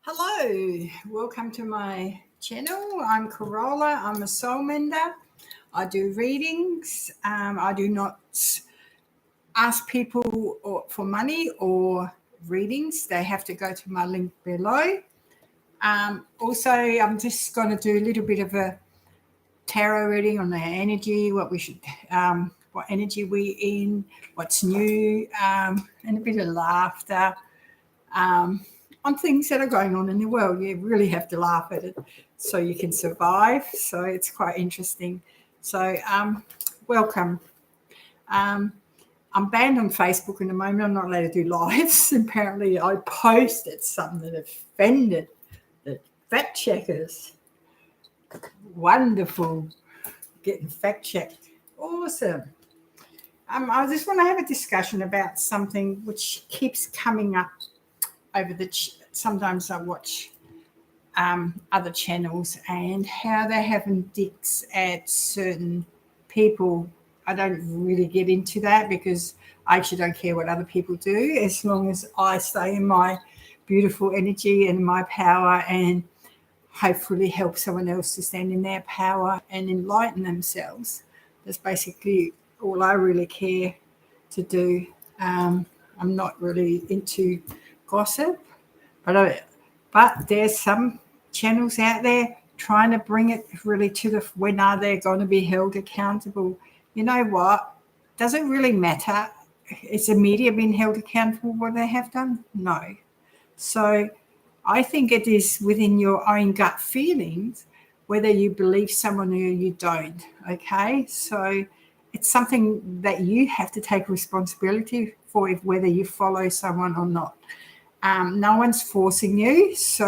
Hello, welcome to my channel. I'm Corolla. I'm a soul mender. I do readings. I do not ask people for money or readings. They have to go to my link below. Also, I'm just going to do a little bit of a tarot reading on the energy, what energy we in, what's new, and a bit of laughter. On things that are going on in the world. You really have to laugh at it so you can survive. So it's quite interesting. So welcome. I'm banned on Facebook in the moment. I'm not allowed to do lives. Apparently I posted something that offended the fact checkers. Wonderful. Getting fact checked. Awesome. I just want to have a discussion about something which keeps coming up over sometimes I watch other channels and how they're having dicks at certain people. I don't really get into that because I actually don't care what other people do as long as I stay in my beautiful energy and my power and hopefully help someone else to stand in their power and enlighten themselves. That's basically all I really care to do. I'm not really into gossip, but there's some channels out there trying to bring it really to when are they going to be held accountable. You know what? Does it really matter? Is the media being held accountable for what they have done? No. So I think it is within your own gut feelings whether you believe someone or you don't. Okay, so it's something that you have to take responsibility for, if whether you follow someone or not. No one's forcing you. So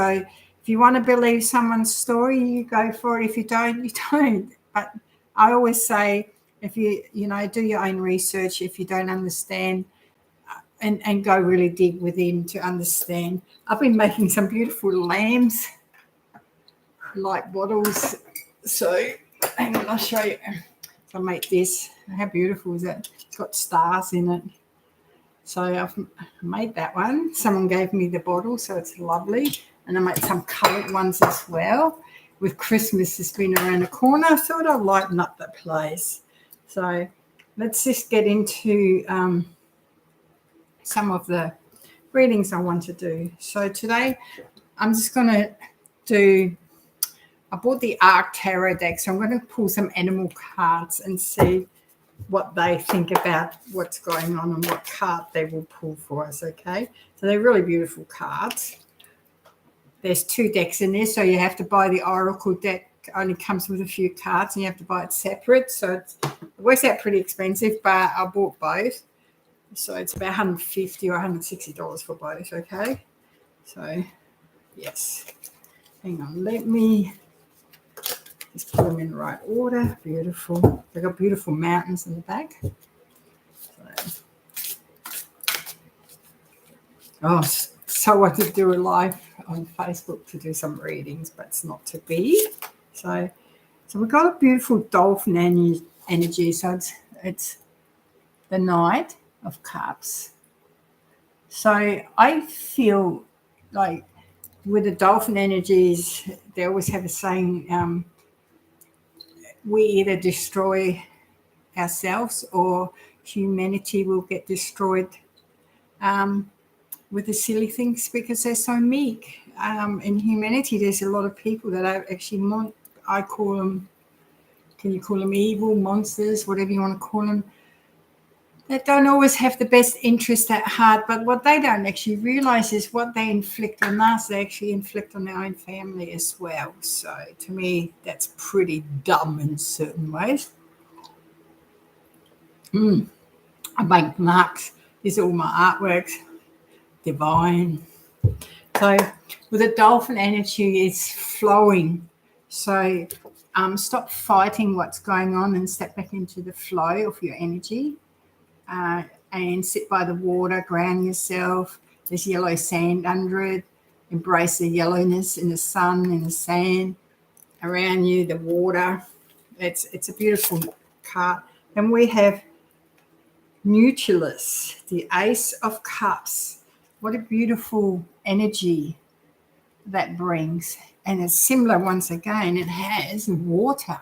if you want to believe someone's story, you go for it. If you don't, you don't. But I always say, if you do your own research, if you don't understand, and go really deep within to understand. I've been making some beautiful lamps, like bottles. So hang on, I'll show you. So I make this. How beautiful is it? It's got stars in it. So I've made that one. Someone gave me the bottle, so it's lovely. And I made some coloured ones as well. With Christmas has been around the corner, I thought I'd lighten up the place. So let's just get into some of the readings I want to do. So today I'm just going to I bought the Arc Tarot deck, so I'm going to pull some animal cards and see what they think about what's going on and what card they will pull for us, okay? So they're really beautiful cards. There's 2 decks in there, so you have to buy the Oracle deck. It only comes with a few cards and you have to buy it separate. So it works out pretty expensive, but I bought both. So it's about $150 or $160 for both, okay? So, yes. Hang on, let me just put them in the right order. Beautiful. They've got beautiful mountains in the back. So I wanted to do a live on Facebook to do some readings, but it's not to be. So we've got a beautiful dolphin energy. So it's the Knight of Cups. So I feel like with the dolphin energies, they always have a saying, we either destroy ourselves or humanity will get destroyed with the silly things because they're so meek. In humanity, there's a lot of people that are actually, I call them, can you call them evil, monsters, whatever you want to call them, that don't always have the best interest at heart, but what they don't actually realize is what they inflict on us, they actually inflict on their own family as well. So to me, that's pretty dumb in certain ways. I make marks. These are all my artworks. Divine. So with the dolphin energy, it's flowing. So stop fighting what's going on and step back into the flow of your energy. And sit by the water, ground yourself. There's yellow sand under it. Embrace the yellowness in the sun, in the sand around you, the water. It's a beautiful card. Then we have Neutralus, the Ace of Cups. What a beautiful energy. that brings. And it's similar, once again, it has water.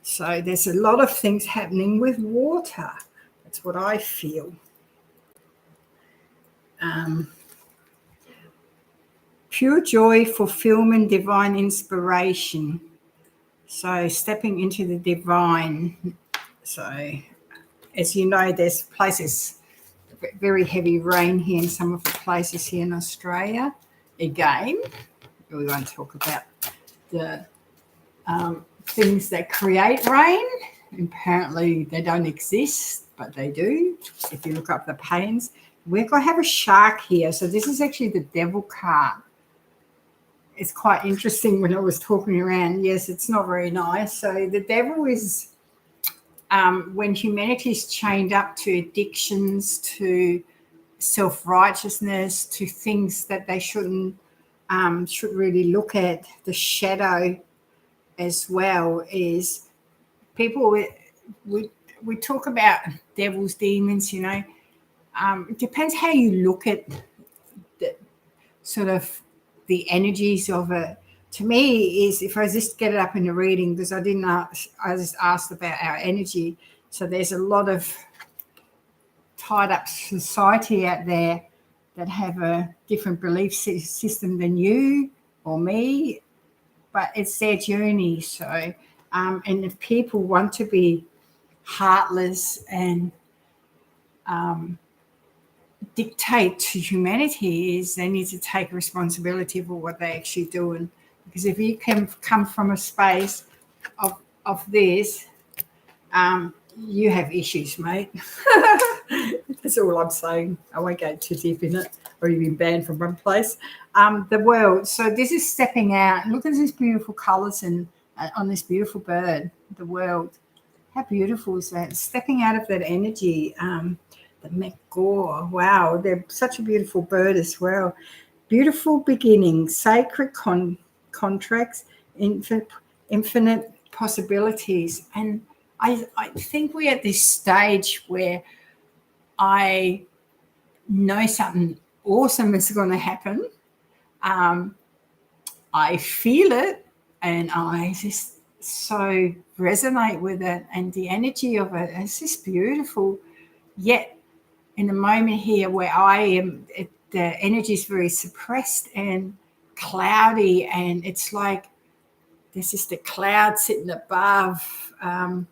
So there's a lot of things happening with water. That's what I feel. Pure joy, fulfillment, divine inspiration. So stepping into the divine. So as you know, there's places, very heavy rain here in some of the places here in Australia. Again, we won't talk about the things that create rain. Apparently they don't exist, but they do. If you look up the pains, we're going to have a shark here. So this is actually the devil card. It's quite interesting when I was talking around. Yes, it's not very nice. So the devil is when humanity is chained up to addictions, to self-righteousness, to things that they should really look at. The shadow as well is people, we talk about devils, demons, you know. It depends how you look at the sort of the energies of it. To me, is if I just get it up in the reading, because I just asked about our energy. So there's a lot of tied up society out there that have a different belief system than you or me, but it's their journey. So, and if people want to be heartless and dictate to humanity, is they need to take responsibility for what they actually do. And because if you can come from a space of this, you have issues, mate. That's all I'm saying. I won't go too deep in it, or you've been banned from one place. The world. So this is stepping out. Look at these beautiful colours and on this beautiful bird. The world. How beautiful is that? Stepping out of that energy. The Mekgor. Wow, they're such a beautiful bird as well. Beautiful beginnings, sacred contracts, infinite possibilities. And I think we're at this stage where I know something awesome is going to happen. I feel it, and I just so resonate with it, and the energy of it is just beautiful. Yet in the moment here where I am, the energy is very suppressed and cloudy, and it's like there's just a cloud sitting above, and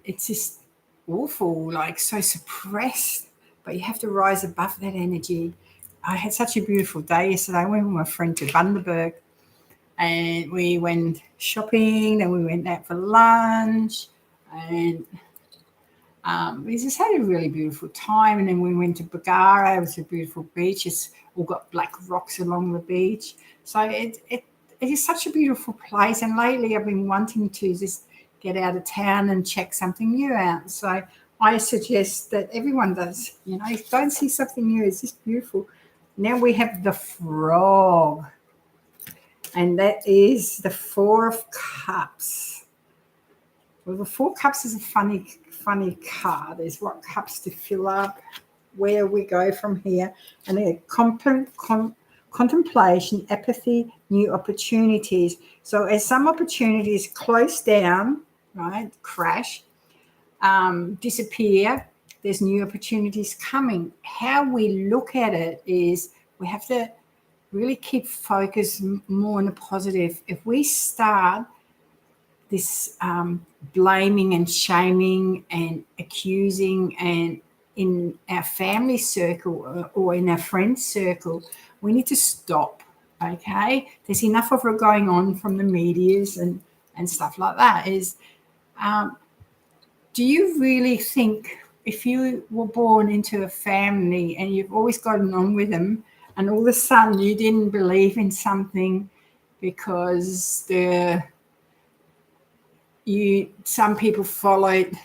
it's just awful, like so suppressed, but you have to rise above that energy. I had such a beautiful day yesterday. I went with my friend to Bundaberg, and we went shopping, and we went out for lunch, and we just had a really beautiful time. And then we went to Bargara. It was a beautiful beach. It's all got black rocks along the beach. So it is such a beautiful place. And lately I've been wanting to just get out of town and check something new out. So I suggest that everyone does, you know, go and see something new. It's just beautiful. Now we have the Frog, and that is the Four of Cups. Well, the Four Cups is a funny card. Is what cups to fill up, where we go from here, and a contemplation, apathy, new opportunities. So as some opportunities close down, right, crash, disappear, there's new opportunities coming. How we look at it is we have to really keep focus more on the positive. If we start this blaming and shaming and accusing, and in our family circle or in our friends circle, we need to stop, okay? There's enough of it going on from the medias and stuff like that. Is do you really think if you were born into a family and you've always gotten on with them, and all of a sudden you didn't believe in something because some people followed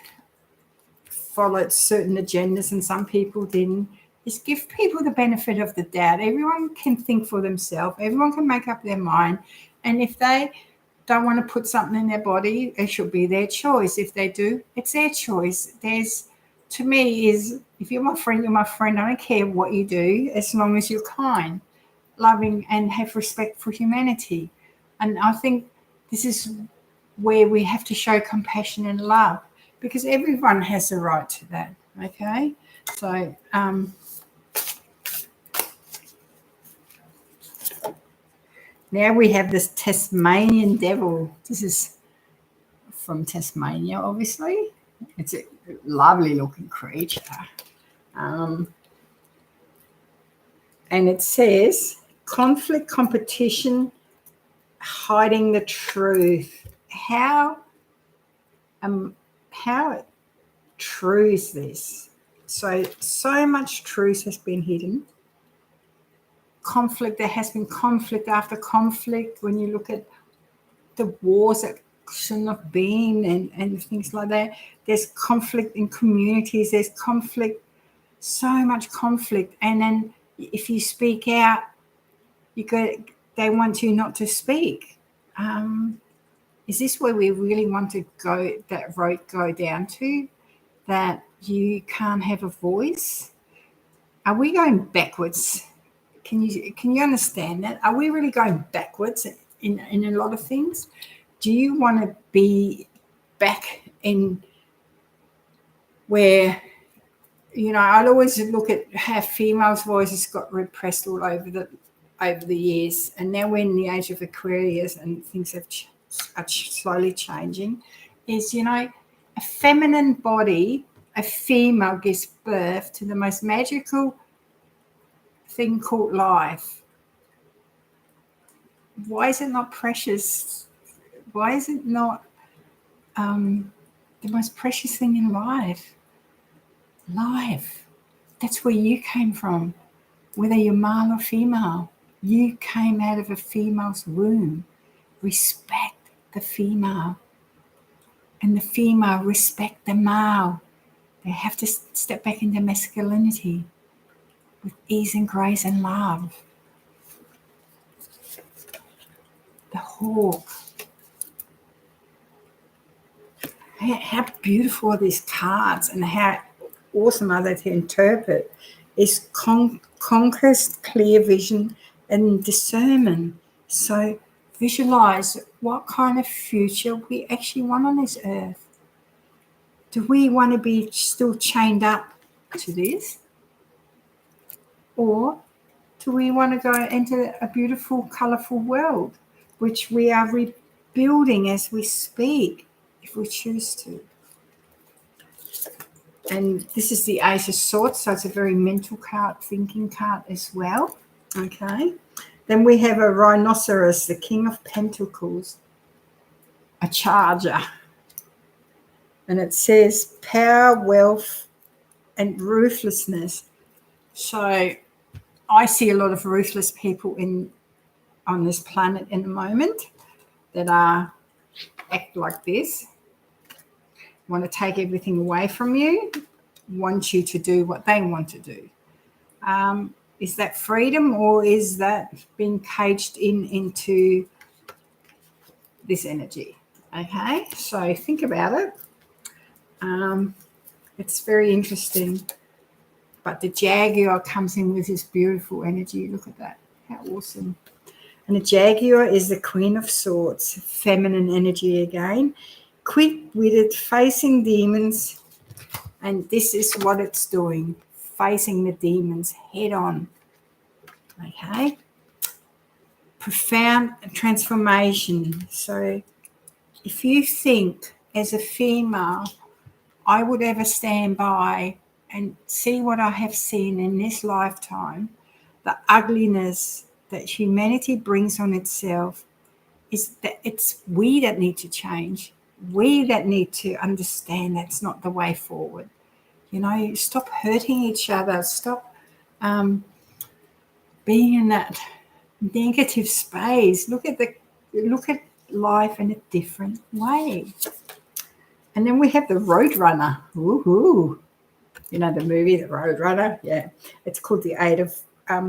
certain agendas and some people didn't, is give people the benefit of the doubt. Everyone can think for themselves. Everyone can make up their mind. And if they don't want to put something in their body, it should be their choice. If they do, it's their choice. To me, is if you're my friend, you're my friend. I don't care what you do as long as you're kind. loving and have respect for humanity. And I think this is where we have to show compassion and love, because everyone has a right to that. Okay, so now we have this Tasmanian devil. This is from Tasmania, obviously. It's a lovely looking creature. And it says conflict, competition, hiding the truth. How true is this? So much truth has been hidden. Conflict, there has been conflict after conflict. When you look at the wars that shouldn't have been and things like that, there's conflict in communities, there's conflict, so much conflict. And then if you speak out, they want you not to speak. Is this where we really want to go, that road go down to, that you can't have a voice? Are we going backwards? Can you understand that? Are we really going backwards in a lot of things? Do you want to be back in where, I'd always look at how females' voices got repressed all over the years, and now we're in the age of Aquarius and things are slowly changing. Is a feminine body, a female gives birth to the most magical thing called life. Why is it not precious? Why is it not the most precious thing in life? Life. That's where you came from. Whether you're male or female, you came out of a female's womb. Respect the female. And the female respect the male. They have to step back into masculinity with ease and grace and love. The hawk. How beautiful are these cards, and how awesome are they to interpret? Is conquest, clear vision, and discernment. So visualize what kind of future we actually want on this earth. Do we want to be still chained up to this? Or do we want to go into a beautiful, colourful world, which we are rebuilding as we speak, if we choose to? And this is the Ace of Swords, so it's a very mental card, thinking card as well. Okay. Then we have a rhinoceros, the King of Pentacles, a charger. And it says power, wealth, and ruthlessness. So I see a lot of ruthless people on this planet in the moment that act like this. Want to take everything away from you, want you to do what they want to do. Is that freedom, or is that being caged into this energy? Okay, so think about it. It's very interesting. But the Jaguar comes in with this beautiful energy. Look at that. How awesome. And the Jaguar is the Queen of Swords, feminine energy again. Quick-witted, facing demons. And this is what it's doing, facing the demons head on. Okay. Profound transformation. So if you think as a female, I would ever stand by and see what I have seen in this lifetime, the ugliness that humanity brings on itself, is that it's we that need to change. We that need to understand that's not the way forward. Stop hurting each other. Stop being in that negative space. Look at life in a different way. And then we have the Roadrunner. Woohoo! The movie, The Roadrunner? Yeah. It's called the Eight of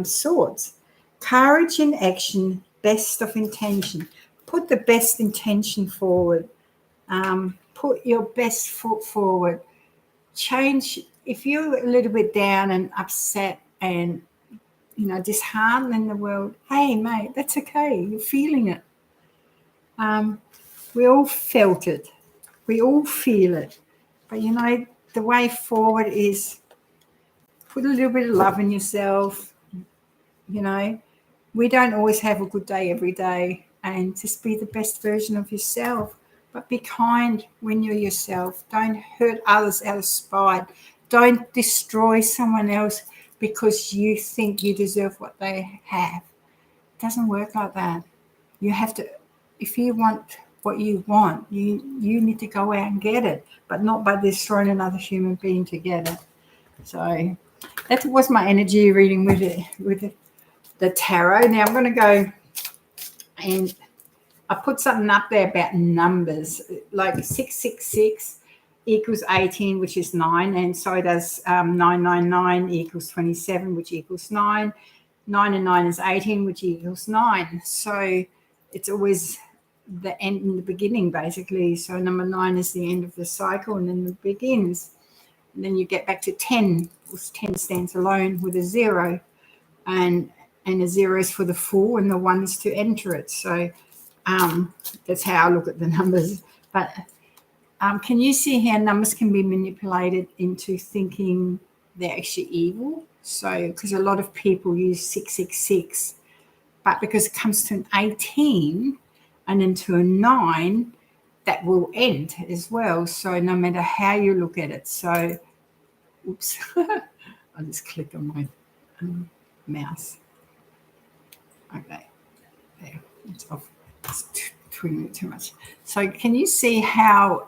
Swords. Courage in action, best of intention. Put the best intention forward. Put your best foot forward. Change. If you're a little bit down and upset and, disheartened in the world, hey, mate, that's okay. You're feeling it. We all felt it. We all feel it. But, the way forward is put a little bit of love in yourself. We don't always have a good day every day, and just be the best version of yourself. But be kind when you're yourself. Don't hurt others out of spite. Don't destroy someone else because you think you deserve what they have. It doesn't work like that. You have to, if you want what you want, you need to go out and get it, but not by destroying another human being to get it. So that was my energy reading with the tarot. Now I'm going to go, and I put something up there about numbers, like 666 equals 18, which is 9, and so does 999 equals 27, which equals 9. 9 and 9 is 18, which equals 9. So it's always the end and the beginning, basically. So number 9 is the end of the cycle, and then it begins. And then you get back to 10, which 10 stands alone with a 0, and a 0 is for the full, and the 1 is to enter it. So that's how I look at the numbers. But can you see how numbers can be manipulated into thinking they're actually evil? So, because a lot of people use 666, but because it comes to an 18 and into a 9, that will end as well. So no matter how you look at it. So, oops, I'll just click on my mouse. Okay, there, it's off. It's tweeting too much. So can you see how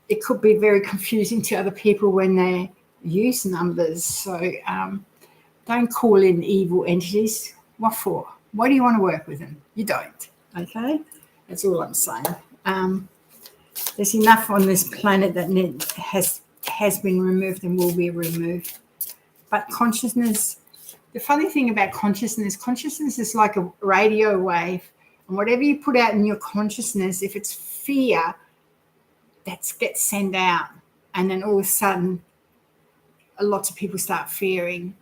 it could be very confusing to other people when they use numbers? So don't call in evil entities. What for? Why do you want to work with them? You don't. Okay? That's all I'm saying. There's enough on this planet that has been removed and will be removed. But consciousness, the funny thing about consciousness is like a radio wave. And whatever you put out in your consciousness, if it's fear, that gets sent out. And then all of a sudden, lots of people start fearing.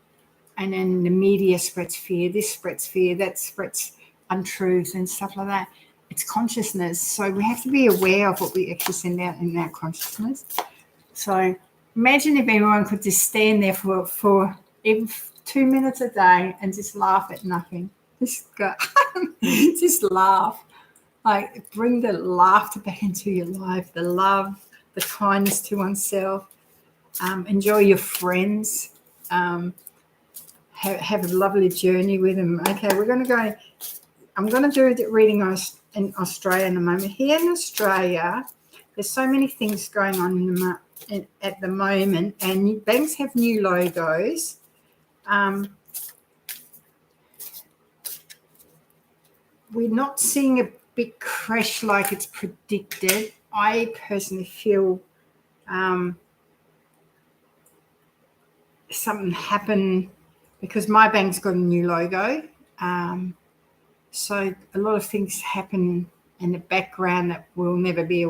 And then the media spreads fear, this spreads fear, that spreads untruth and stuff like that. It's consciousness. So we have to be aware of what we actually send out in our consciousness. So imagine if everyone could just stand there for even 2 minutes a day and just laugh at nothing. Just go, just laugh. Like, bring the laughter back into your life, the love, the kindness to oneself. Enjoy your friends. Have a lovely journey with them. Okay, we're going to go. I'm going to do the reading in Australia in a moment. Here in Australia, there's so many things going on at the moment, and banks have new logos. We're not seeing a big crash like it's predicted. I personally feel something happened because my bank's got a new logo. So a lot of things happen in the background that will never be,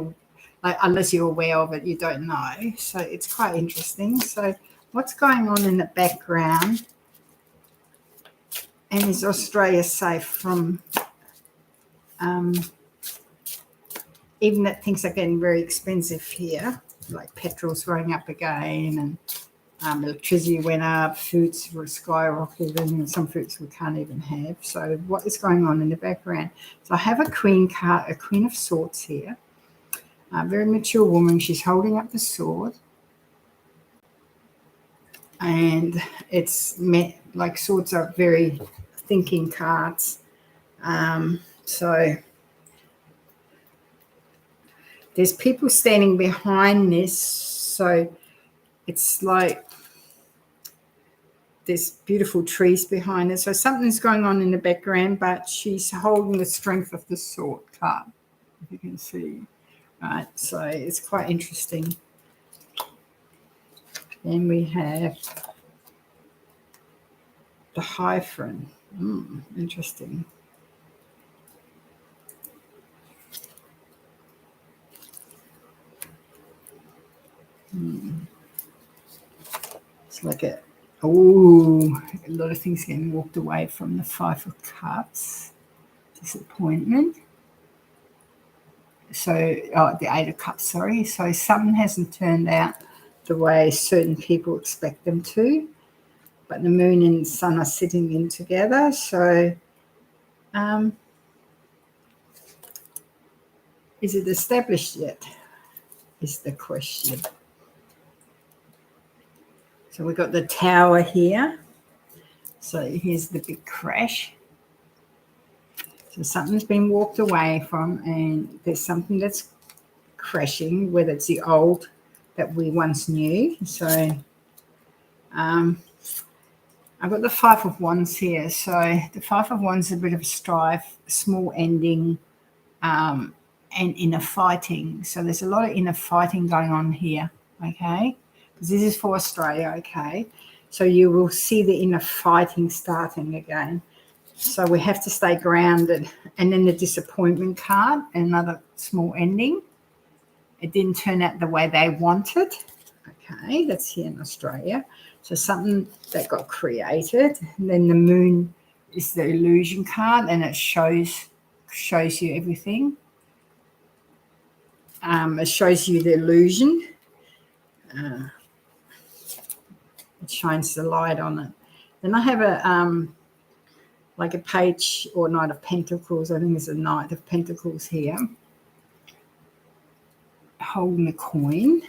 like, unless you're aware of it, you don't know. So it's quite interesting. So what's going on in the background? And is Australia safe from even that things are getting very expensive here, like petrol's going up again, and electricity went up, foods were skyrocketing, and some foods we can't even have. So what is going on in the background? So I have a queen card, a queen of swords here, a very mature woman. She's holding up the sword, and it's like swords are very thinking cards. So there's people standing behind this. So it's like there's beautiful trees behind her. So something's going on in the background, but she's holding the strength of the sword card, if you can see. Right, so it's quite interesting. Then we have the Hierophant. Interesting. It's like a Oh, a lot of things getting walked away from the Five of Cups. Disappointment. So, the Eight of Cups, sorry. So something hasn't turned out the way certain people expect them to. But the moon and sun are sitting in together. So, is it established yet? Is the question. So we've got the Tower here. So here's the big crash. So something's been walked away from, and there's something that's crashing, whether it's the old that we once knew. So I've got the Five of Wands here. So the Five of Wands is a bit of a strife, small ending, and inner fighting. So there's a lot of inner fighting going on here, okay? Because this is for Australia, okay? So you will see the inner fighting starting again. So we have to stay grounded. And then the disappointment card, another small ending. It didn't turn out the way they wanted. Okay, that's here in Australia. So something that got created. And then the moon is the illusion card, and it shows you everything. It shows you the illusion. It shines the light on it. Then I have a like a page or Knight of Pentacles. I think there's a Knight of Pentacles here, holding the coin.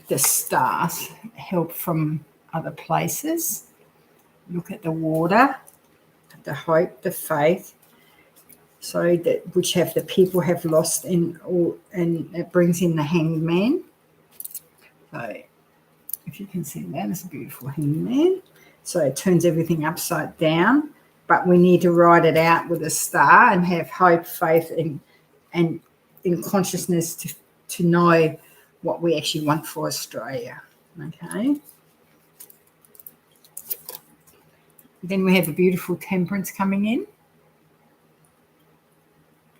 The stars, help from other places. Look at the water, the hope, the faith. So that which have the people have lost and it brings in the Hanged Man. So if you can see that, it's a beautiful Hanged Man. So it turns everything upside down, but we need to ride it out with a star and have hope, faith, and in consciousness to know what we actually want for Australia. Okay. Then we have a beautiful Temperance coming in.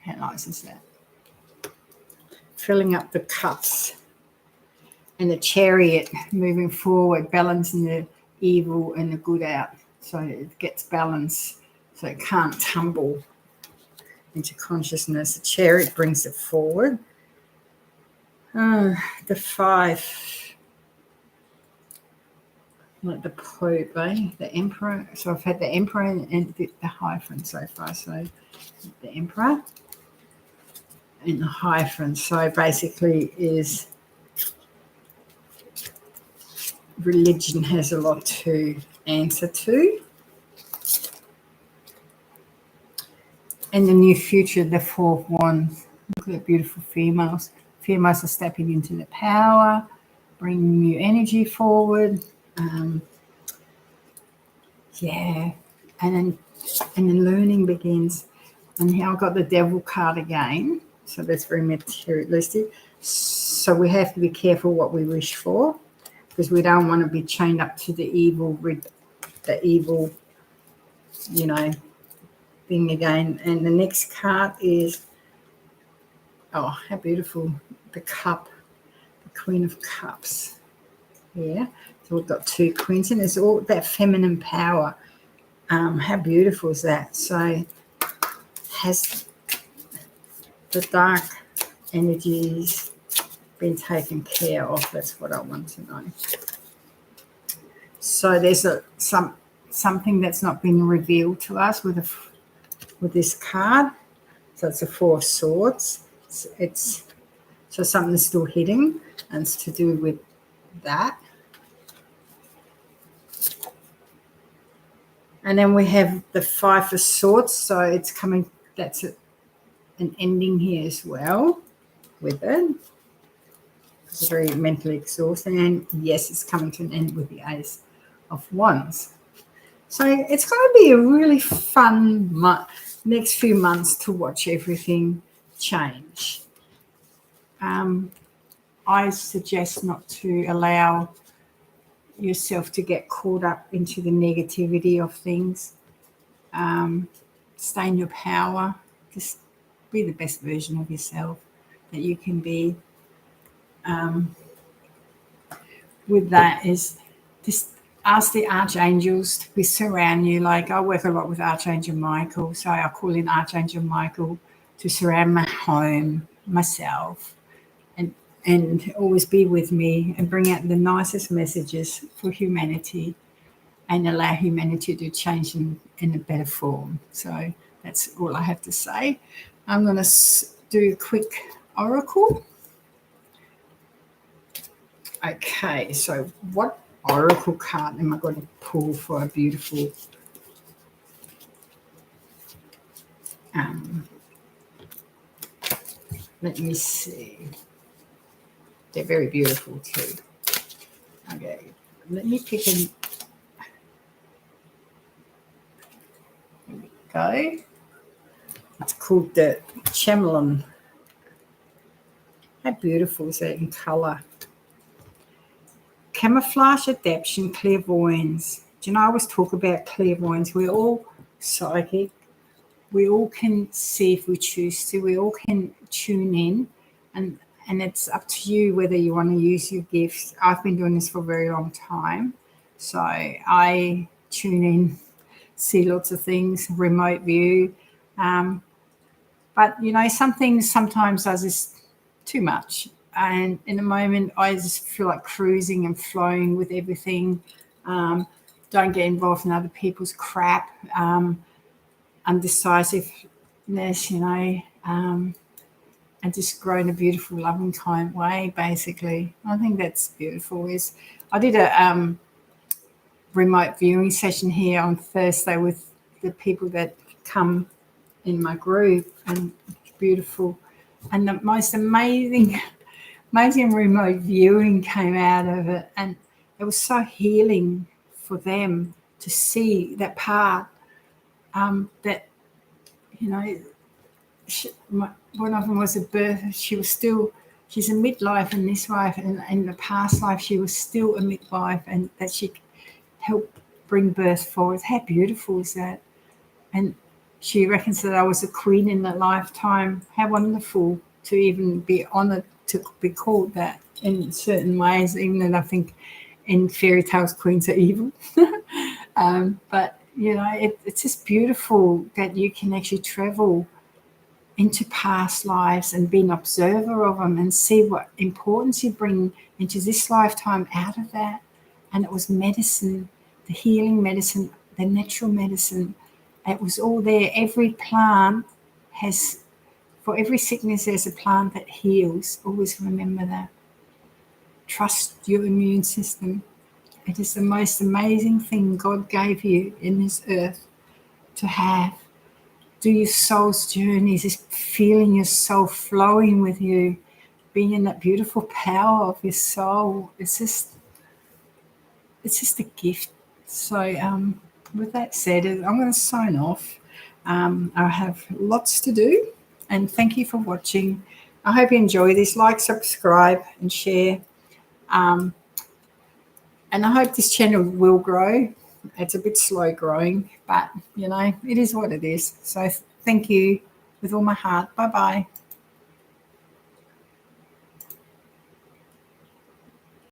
How nice is that? Filling up the cups. And the Chariot moving forward, balancing the evil and the good out. So it gets balance, so it can't tumble into consciousness. The Chariot brings it forward. The Five, like the Pope, the Emperor. So I've had the Emperor and the Hierophant so far. So the Emperor and the Hierophant. So basically is religion has a lot to answer to. And the new future, the Four of Wands. Look at the beautiful females. Females are stepping into the power, bringing new energy forward. Yeah. And then learning begins. And here I've got the Devil card again. So that's very materialistic. So we have to be careful what we wish for, because we don't want to be chained up to the evil, thing again. And the next card is, oh, how beautiful, the Cup, the Queen of Cups. Yeah, so we've got two queens, and it's all that feminine power. How beautiful is that? So has the dark energies been taken care of? That's what I want to know. So there's something that's not been revealed to us with this card. So it's a Four of Swords. It's so something's still hidden, and it's to do with that. And then we have the Five of Swords. So it's coming. That's an ending here as well with it. It's very mentally exhausting, and yes, it's coming to an end with the Ace of Wands. So it's going to be a really fun next few months to watch everything change. I suggest not to allow yourself to get caught up into the negativity of things. Stay in your power. Just be the best version of yourself. that you can be with that is just ask the archangels to surround you. Like I work a lot with Archangel Michael, so I call in Archangel Michael to surround my home, myself, and always be with me and bring out the nicest messages for humanity and allow humanity to change in a better form. So that's all I have to say. I'm going to do a quick oracle. Okay, so what oracle card am I going to pull for a beautiful let me see. They're very beautiful too. Okay, let me pick an. Here we go. It's called the Chameleon. How beautiful is that in colour? Camouflage, adaptation, clairvoyance. Do you know I always talk about clairvoyance? We're all psychic. We all can see if we choose to. We all can tune in, and it's up to you whether you want to use your gifts. I've been doing this for a very long time, so I tune in, see lots of things, remote view. But some things sometimes are just too much, and in a moment I just feel like cruising and flowing with everything. Don't get involved in other people's crap. Undecisiveness, and just grow in a beautiful, loving, kind way, basically. I think that's beautiful. I did a remote viewing session here on Thursday with the people that come in my group, and it's beautiful. And the most amazing remote viewing came out of it, and it was so healing for them to see that part. That one of them was a birth. She's a midlife in this life, and in the past life she was still a midwife, and that she helped bring birth forward. How beautiful is that? And she reckons that I was a queen in that lifetime. How wonderful to even be honoured to be called that in certain ways, even though I think in fairy tales queens are evil. But it's just beautiful that you can actually travel into past lives and be an observer of them and see what importance you bring into this lifetime out of that. And it was medicine, the healing medicine, the natural medicine. It was all there. Every plant has, for every sickness, there's a plant that heals. Always remember that. Trust your immune system. It is the most amazing thing God gave you in this earth to have. Do your soul's journey, just feeling your soul flowing with you, being in that beautiful power of your soul. It's just a gift. So with that said, I'm going to sign off. I have lots to do, and thank you for watching. I hope you enjoy this. Like, subscribe, and share. And I hope this channel will grow. It's a bit slow growing, but it is what it is. So thank you with all my heart. Bye-bye.